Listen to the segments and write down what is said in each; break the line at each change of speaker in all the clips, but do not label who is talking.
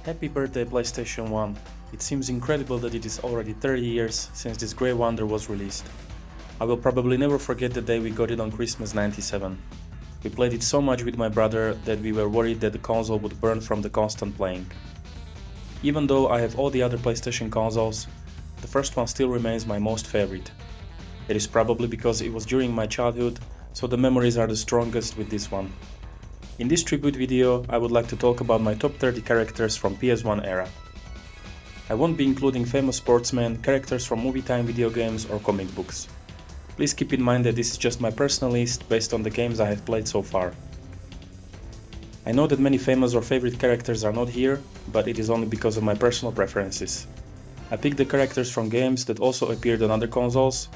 Happy birthday PlayStation 1. It seems incredible that it is already 30 years since this grey wonder was released. I will probably never forget the day we got it on Christmas '97. We played it so much with my brother that we were worried that the console would burn from the constant playing. Even though I have all the other PlayStation consoles, the first one still remains my most favorite. It is probably because it was during my childhood, so the memories are the strongest with this one. In this tribute video, I would like to talk about my top 30 characters from PS1 era. I won't be including famous sportsmen, characters from movie time video games or comic books. Please keep in mind that this is just my personal list based on the games I have played so far. I know that many famous or favorite characters are not here, but it is only because of my personal preferences. I picked the characters from games that also appeared on other consoles,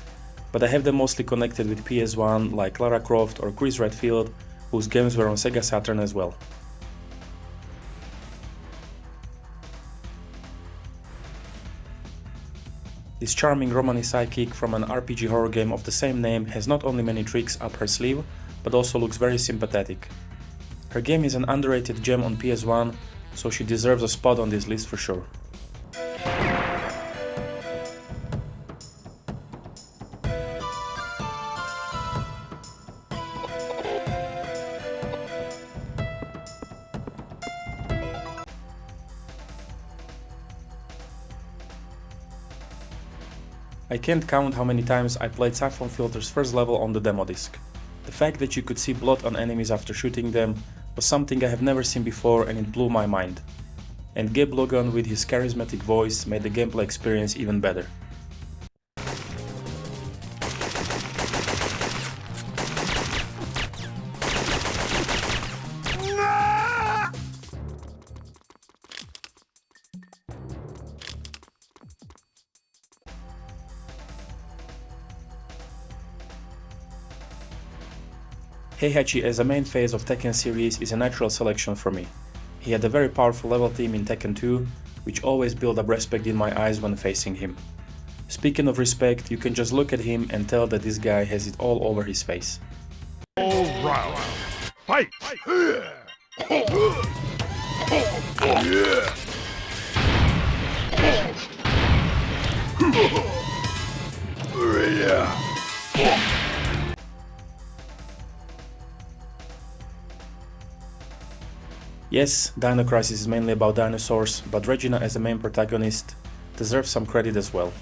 but I have them mostly connected with PS1 like Lara Croft or Chris Redfield, whose games were on Sega Saturn as well. This charming Romani sidekick from an RPG horror game of the same name has not only many tricks up her sleeve, but also looks very sympathetic. Her game is an underrated gem on PS1, so she deserves a spot on this list for sure. I can't count how many times I played Siphon Filter's first level on the demo disc. The fact that you could see blood on enemies after shooting them was something I have never seen before, and it blew my mind. And Gabe Logan with his charismatic voice made the gameplay experience even better. Heihachi as a main phase of Tekken series is a natural selection for me. He had a very powerful level team in Tekken 2, which always built up respect in my eyes when facing him. Speaking of respect, you can just look at him and tell that this guy has it all over his face.
All round. Fight!
Yes, Dino Crisis is mainly about dinosaurs, but Regina as the main protagonist deserves some credit as well.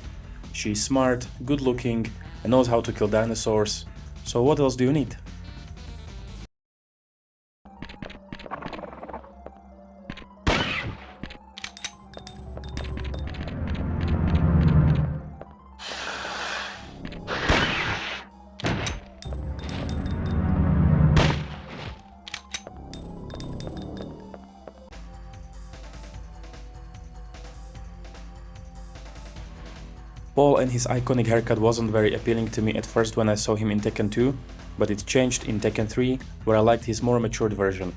She is smart, good looking, and knows how to kill dinosaurs, so what else do you need? Paul and his iconic haircut wasn't very appealing to me at first when I saw him in Tekken 2, but it changed in Tekken 3, where I liked his more matured version.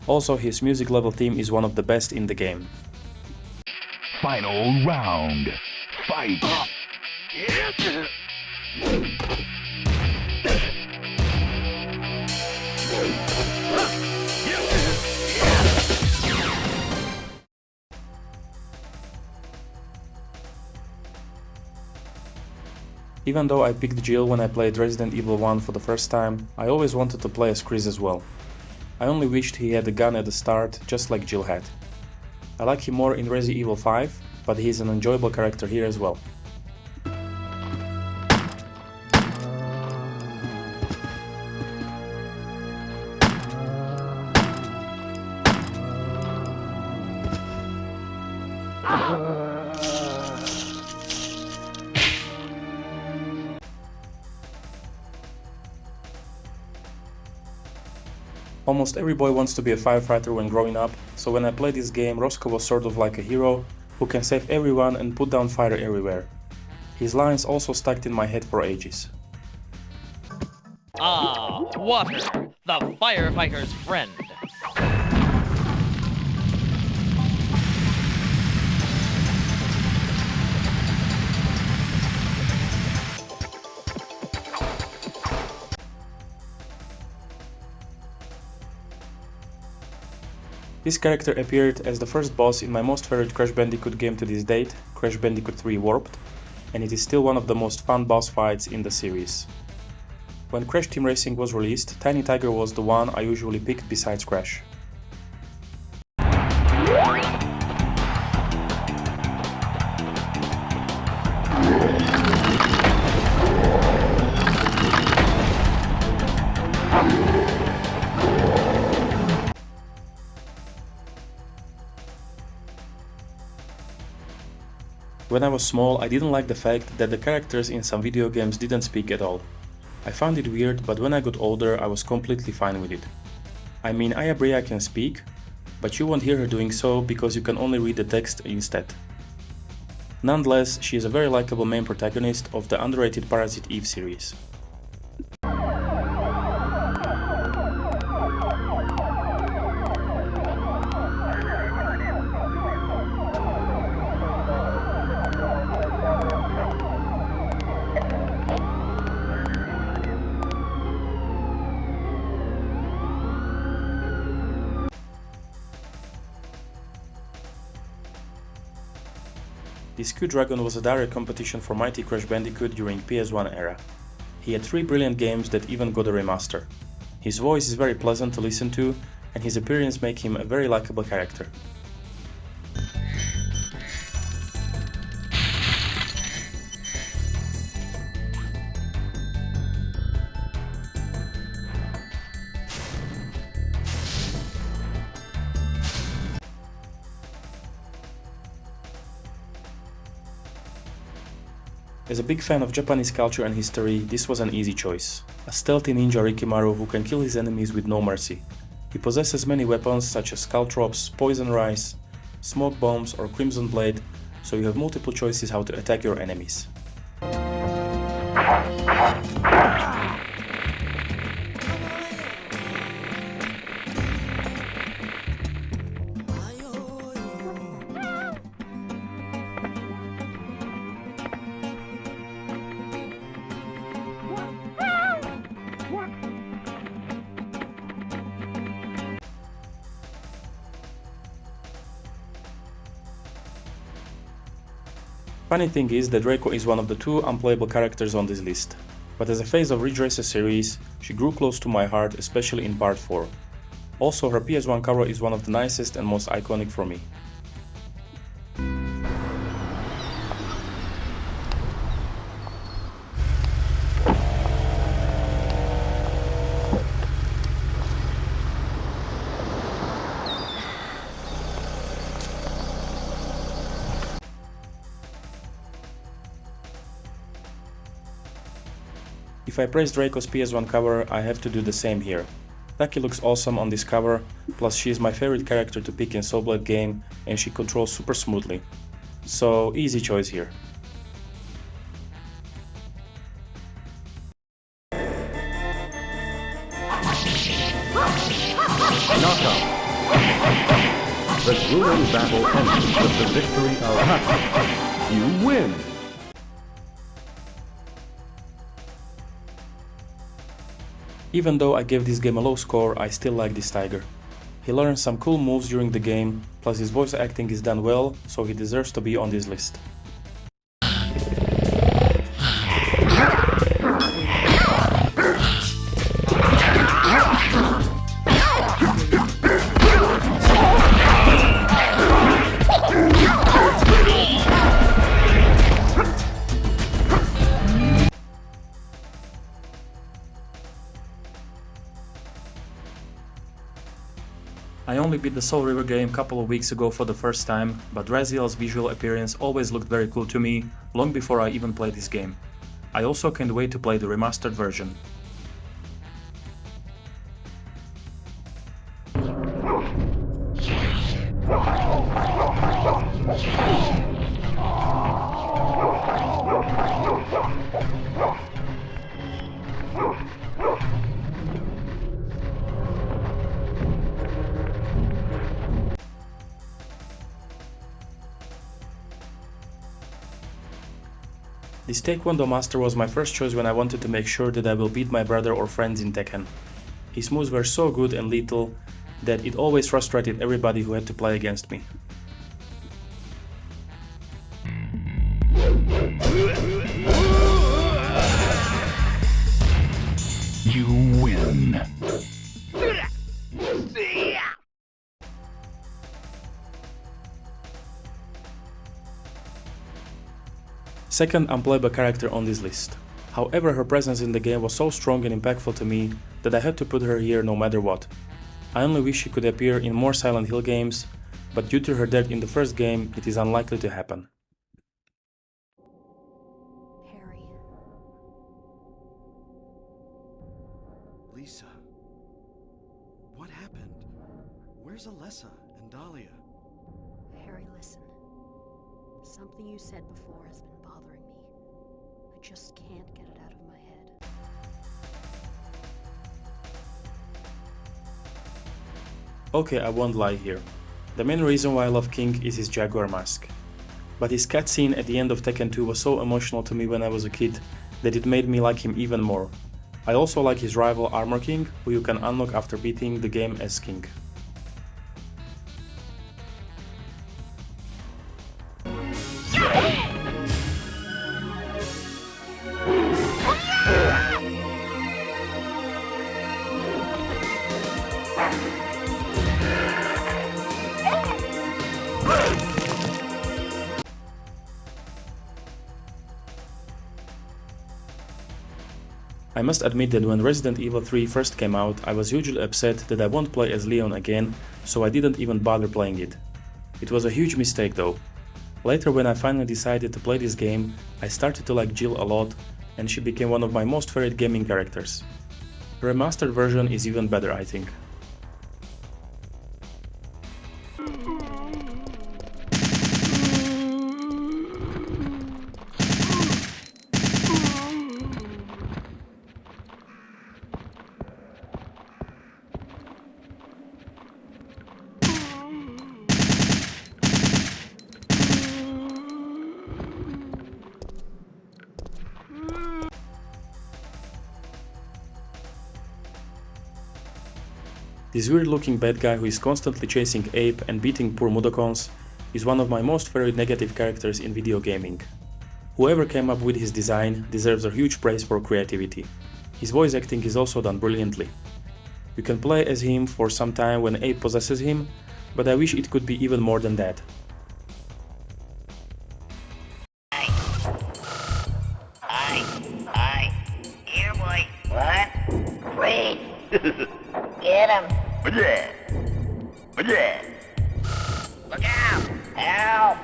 Also, his music level theme is one of the best in the game.
Final round. Fight!
Even though I picked Jill when I played Resident Evil 1 for the first time, I always wanted to play as Chris as well. I only wished he had a gun at the start, just like Jill had. I like him more in Resident Evil 5, but he is an enjoyable character here as well. Almost every boy wants to be a firefighter when growing up, so when I played this game, Roscoe was sort of like a hero who can save everyone and put down fire everywhere. His lines also stuck in my head for ages.
Ah, water, the firefighter's friend.
This character appeared as the first boss in my most favorite Crash Bandicoot game to this date, Crash Bandicoot 3 Warped, and it is still one of the most fun boss fights in the series. When Crash Team Racing was released, Tiny Tiger was the one I usually picked besides Crash. When I was small, I didn't like the fact that the characters in some video games didn't speak at all. I found it weird, but when I got older, I was completely fine with it. I mean, Aya Brea can speak, but you won't hear her doing so because you can only read the text instead. Nonetheless, she is a very likable main protagonist of the underrated Parasite Eve series. This Q-Dragon was a direct competition for Mighty Crash Bandicoot during PS1 era. He had 3 brilliant games that even got a remaster. His voice is very pleasant to listen to, and his appearance makes him a very likable character. As a big fan of Japanese culture and history, this was an easy choice. A stealthy ninja Rikimaru who can kill his enemies with no mercy. He possesses many weapons such as caltrops, poison rice, smoke bombs or crimson blade, so you have multiple choices how to attack your enemies. Funny thing is that Reiko is one of the 2 unplayable characters on this list, but as a phase of Ridge Racer series, she grew close to my heart, especially in part 4. Also, her PS1 cover is one of the nicest and most iconic for me. If I praised Reiko's PS1 cover, I have to do the same here. Taki looks awesome on this cover, plus she is my favorite character to pick in Soul Blade game and she controls super smoothly. So easy choice here.
Knockout. The grueling battle ends with the victory of Happy. You win!
Even though I gave this game a low score, I still like this tiger. He learns some cool moves during the game, plus his voice acting is done well, so he deserves to be on this list. I only beat the Soul River game a couple of weeks ago for the first time, but Raziel's visual appearance always looked very cool to me, long before I even played this game. I also can't wait to play the remastered version. This Taekwondo master was my first choice when I wanted to make sure that I will beat my brother or friends in Tekken. His moves were so good and lethal, that it always frustrated everybody who had to play against me.
You win.
Second unplayable character on this list. However, her presence in the game was so strong and impactful to me that I had to put her here no matter what. I only wish she could appear in more Silent Hill games, but due to her death in the first game, it is unlikely to happen.
Harry.
Lisa. What happened? Where's Alessa and Dahlia?
Harry, listen. Something you said before has been bothering me. I just can't get it out of my head.
Okay, I won't lie here. The main reason why I love King is his Jaguar mask. But his cutscene at the end of Tekken 2 was so emotional to me when I was a kid that it made me like him even more. I also like his rival Armor King, who you can unlock after beating the game as King. I must admit that when Resident Evil 3 first came out, I was hugely upset that I won't play as Leon again, so I didn't even bother playing it. It was a huge mistake though. Later, when I finally decided to play this game, I started to like Jill a lot, and she became one of my most favorite gaming characters. The remastered version is even better, I think. This weird looking bad guy who is constantly chasing Ape and beating poor Mudokons is one of my most favorite negative characters in video gaming. Whoever came up with his design deserves a huge praise for creativity. His voice acting is also done brilliantly. You can play as him for some time when Ape possesses him, but I wish it could be even more than that.
Here, boy. What? Wait. Get him. Look out. Help.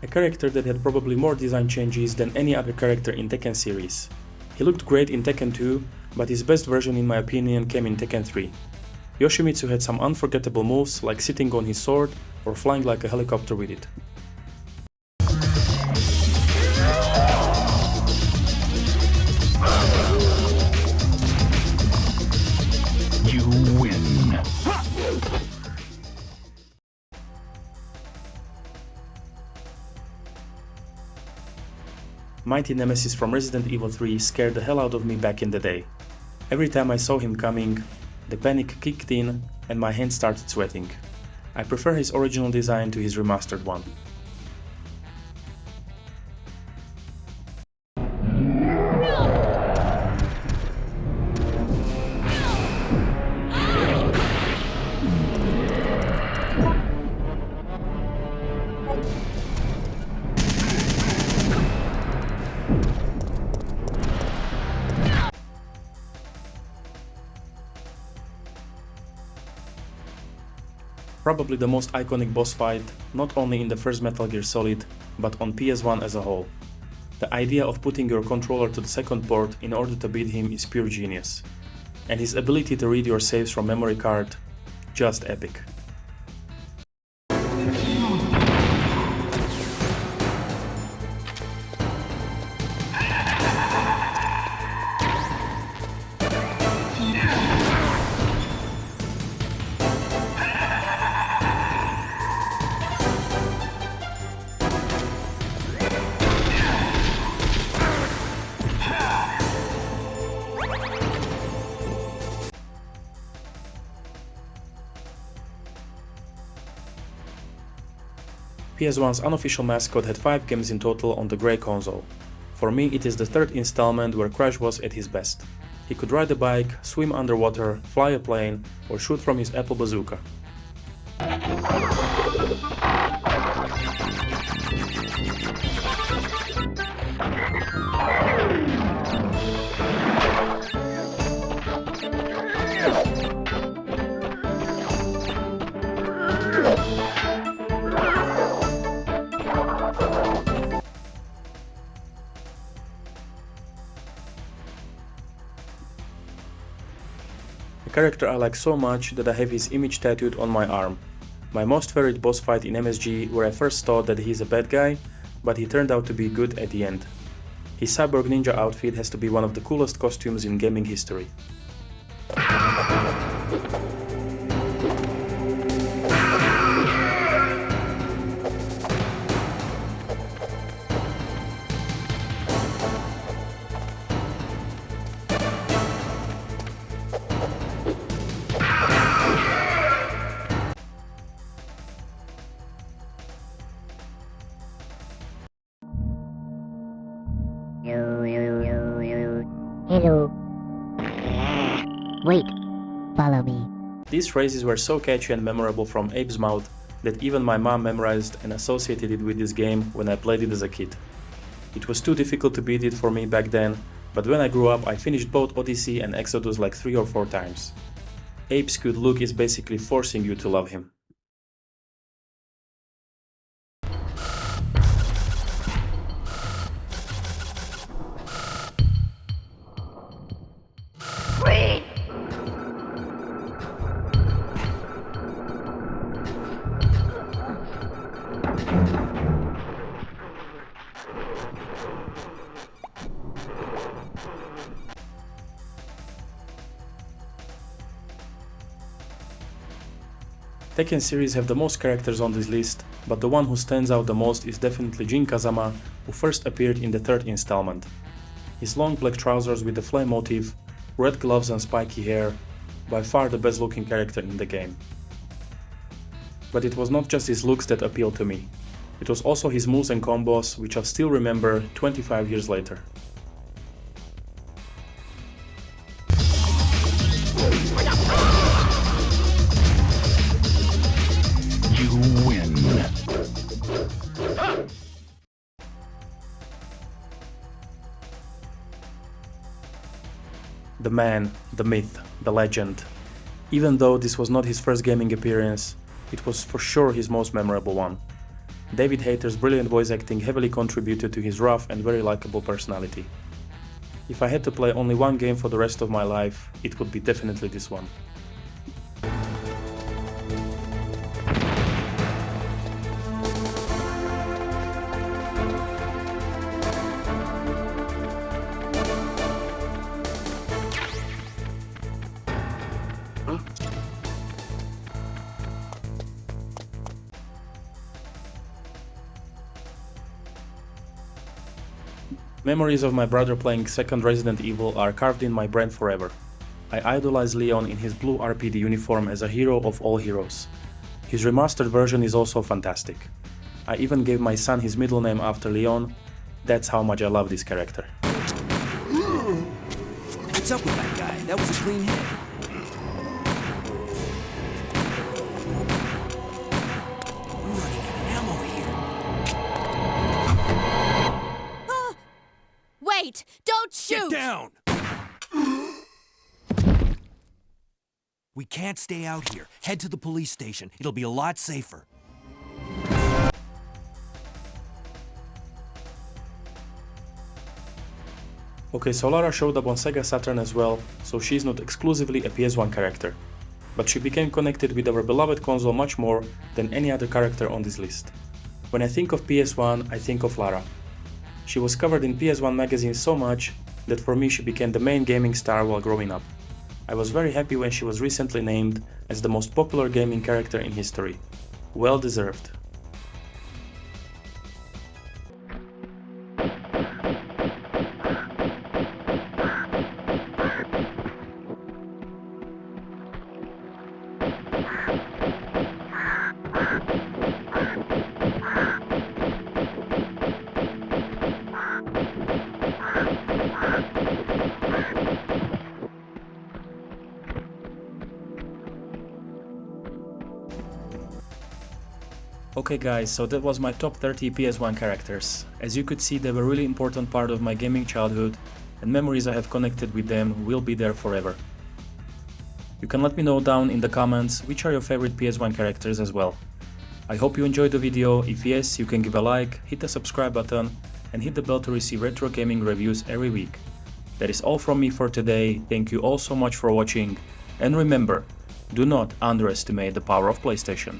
A character that had probably more design changes than any other character in Tekken series. He looked great in Tekken 2, but his best version in my opinion came in Tekken 3. Yoshimitsu had some unforgettable moves like sitting on his sword or flying like a helicopter with it.
You win.
Mighty Nemesis from Resident Evil 3 scared the hell out of me back in the day. Every time I saw him coming, the panic kicked in and my hands started sweating. I prefer his original design to his remastered one. Probably the most iconic boss fight, not only in the first Metal Gear Solid, but on PS1 as a whole. The idea of putting your controller to the second port in order to beat him is pure genius. And his ability to read your saves from memory card, just epic. PS1's unofficial mascot had 5 games in total on the grey console. For me, it is the 3rd installment where Crash was at his best. He could ride a bike, swim underwater, fly a plane, or shoot from his Apple bazooka. A character I like so much that I have his image tattooed on my arm. My most favorite boss fight in MSG, where I first thought that he's a bad guy, but he turned out to be good at the end. His cyborg ninja outfit has to be one of the coolest costumes in gaming history.
Hello. Wait. Follow me.
These phrases were so catchy and memorable from Abe's mouth that even my mom memorized and associated it with this game when I played it as a kid. It was too difficult to beat it for me back then, but when I grew up I finished both Odyssey and Exodus like 3 or 4 times. Abe's cute look is basically forcing you to love him.
Wait.
Tekken series have the most characters on this list, but the one who stands out the most is definitely Jin Kazama, who first appeared in the 3rd installment. His long black trousers with the flame motif, red gloves and spiky hair, by far the best looking character in the game. But it was not just his looks that appealed to me, it was also his moves and combos, which I still remember 25 years later.
You win.
The man, the myth, the legend. Even though this was not his first gaming appearance, it was for sure his most memorable one. David Hayter's brilliant voice acting heavily contributed to his rough and very likable personality. If I had to play only one game for the rest of my life, it would be definitely this one. Memories of my brother playing 2nd Resident Evil are carved in my brain forever. I idolize Leon in his blue RPD uniform as a hero of all heroes. His remastered version is also fantastic. I even gave my son his middle name after Leon. That's how much I love this character.
What's up with that guy? That was a clean hit. I'm running out of ammo here.
Wait! Don't shoot!
Get down! We can't stay out here. Head to the police station. It'll be a lot safer.
Okay, so Lara showed up on Sega Saturn as well, so she's not exclusively a PS1 character. But she became connected with our beloved console much more than any other character on this list. When I think of PS1, I think of Lara. She was covered in PS1 magazines so much that for me she became the main gaming star while growing up. I was very happy when she was recently named as the most popular gaming character in history. Well deserved. Okay guys, so that was my top 30 PS1 characters. As you could see, they were a really important part of my gaming childhood, and memories I have connected with them will be there forever. You can let me know down in the comments which are your favorite PS1 characters as well. I hope you enjoyed the video. If yes, you can give a like, hit the subscribe button and hit the bell to receive retro gaming reviews every week. That is all from me for today. Thank you all so much for watching, and remember, do not underestimate the power of PlayStation.